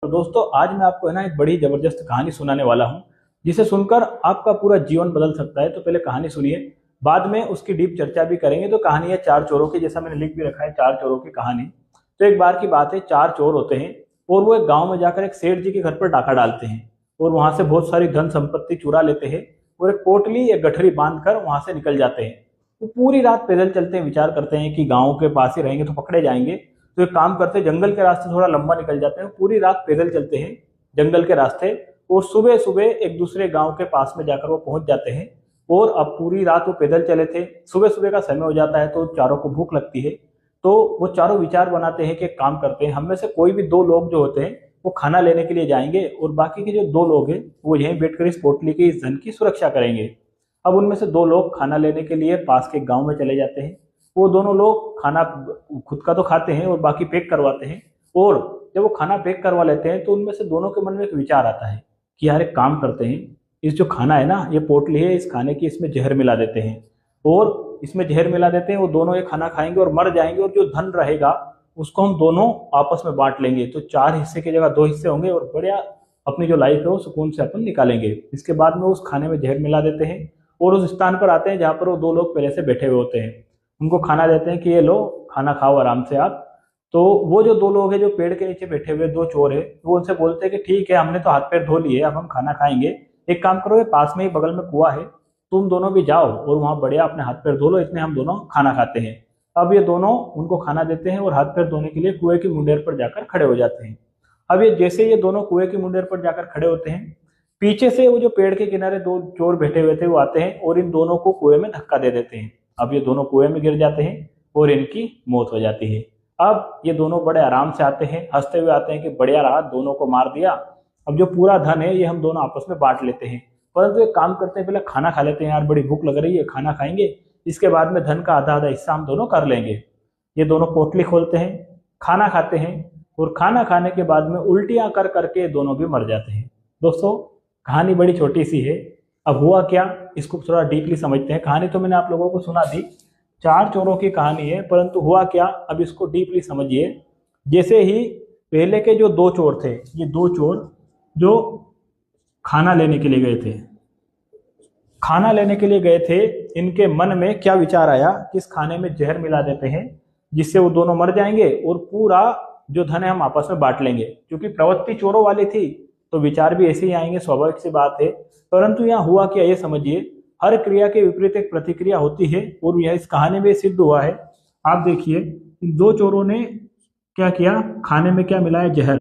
तो दोस्तों आज मैं आपको है ना एक बड़ी जबरदस्त कहानी सुनाने वाला हूँ जिसे सुनकर आपका पूरा जीवन बदल सकता है। तो पहले कहानी सुनिए, बाद में उसकी डीप चर्चा भी करेंगे। तो कहानी है चार चोरों की, जैसा मैंने लिख भी रखा है चार चोरों की कहानी। तो एक बार की बात है, चार चोर होते हैं और वो एक गांव में जाकर एक सेठ जी के घर पर डाका डालते हैं और वहां से बहुत सारी धन संपत्ति चुरा लेते हैं और एक पोटली एक गठरी बांध कर वहां से निकल जाते हैं। वो पूरी रात पैदल चलते हैं, विचार करते हैं कि गाँव के पास ही रहेंगे तो पकड़े जाएंगे। तो एक काम करते हैं, जंगल के रास्ते थोड़ा लंबा निकल जाते हैं, पूरी रात पैदल चलते हैं जंगल के रास्ते और सुबह सुबह एक दूसरे गांव के पास में जाकर वो पहुंच जाते हैं। और अब पूरी रात वो पैदल चले थे, सुबह सुबह का समय हो जाता है तो चारों को भूख लगती है। तो वो चारों विचार बनाते हैं कि एक काम करते हैं, हम में से कोई भी दो लोग जो होते हैं वो खाना लेने के लिए जाएंगे और बाकी के जो दो लोग हैं वो यहीं बैठकर इस पोटली की, इस धन की सुरक्षा करेंगे। अब उनमें से दो लोग खाना लेने के लिए पास के गांव में चले जाते हैं। वो दोनों लोग खाना खुद का तो खाते हैं और बाकी पैक करवाते हैं। और जब वो खाना पैक करवा लेते हैं तो उनमें से दोनों के मन में एक विचार आता है कि यार एक काम करते हैं, इस जो खाना है ना, ये पोटली है, इस खाने की इसमें जहर मिला देते हैं और इसमें जहर मिला देते हैं। वो दोनों ये खाना खाएंगे और मर जाएंगे और जो धन रहेगा उसको हम दोनों आपस में बांट लेंगे। तो चार हिस्से की जगह दो हिस्से होंगे और बढ़िया अपनी जो लाइफ है वो सुकून से अपन निकालेंगे। इसके बाद में उस खाने में जहर मिला देते हैं और उस स्थान पर आते हैं जहाँ पर वो दो लोग पहले से बैठे हुए होते हैं। उनको खाना देते हैं कि ये लो, खाना खाओ आराम से आप। तो वो जो दो लोग हैं जो पेड़ के नीचे बैठे हुए दो चोर है, वो उनसे बोलते हैं कि ठीक है, हमने तो हाथ पैर धो लिए, अब हम खाना खाएंगे। एक काम करो, ये पास में ही बगल में कुआं है, तुम दोनों भी जाओ और वहां बढ़िया अपने हाथ पैर धो लो, इतने हम दोनों खाना खाते हैं। अब ये दोनों उनको खाना देते हैं और हाथ पैर धोने के लिए कुएं की मुंडेर पर जाकर खड़े हो जाते हैं। अब ये जैसे ये दोनों कुएं की मुंडेर पर जाकर खड़े होते हैं, पीछे से वो जो पेड़ के किनारे दो चोर बैठे हुए थे वो आते हैं और इन दोनों को कुएं में धक्का दे देते हैं। अब ये दोनों कुएं में गिर जाते हैं और इनकी मौत हो जाती है। अब ये दोनों बड़े आराम से आते हैं, हंसते हुए आते हैं कि बढ़िया रहा, दोनों को मार दिया, अब जो पूरा धन है ये हम दोनों आपस में बांट लेते हैं। परंतु एक काम करते हैं, पहले खाना खा लेते हैं, यार बड़ी भूख लग रही है, खाना खाएंगे, इसके बाद में धन का आधा आधा हिस्सा हम दोनों कर लेंगे। ये दोनों पोटली खोलते हैं, खाना खाते हैं और खाना खाने के बाद में उल्टियां कर करके दोनों भी मर जाते हैं। दोस्तों कहानी बड़ी छोटी सी है, अब हुआ क्या इसको थोड़ा डीपली समझते हैं। कहानी तो मैंने आप लोगों को सुना दी, चार चोरों की कहानी है, परंतु हुआ क्या अब इसको डीपली समझिए। जैसे ही पहले के जो दो चोर थे, ये दो चोर जो खाना लेने के लिए गए थे, खाना लेने के लिए गए थे, इनके मन में क्या विचार आया कि इस खाने में जहर मिला देते हैं जिससे वो दोनों मर जाएंगे और पूरा जो धन है हम आपस में बांट लेंगे। क्योंकि प्रवृत्ति चोरों वाली थी तो विचार भी ऐसे ही आएंगे, स्वाभाविक सी बात है। परंतु यहाँ हुआ क्या ये समझिए, हर क्रिया के विपरीत एक प्रतिक्रिया होती है और यह इस कहानी में सिद्ध हुआ है। आप देखिए इन दो चोरों ने क्या किया, खाने में क्या मिलाया, जहर।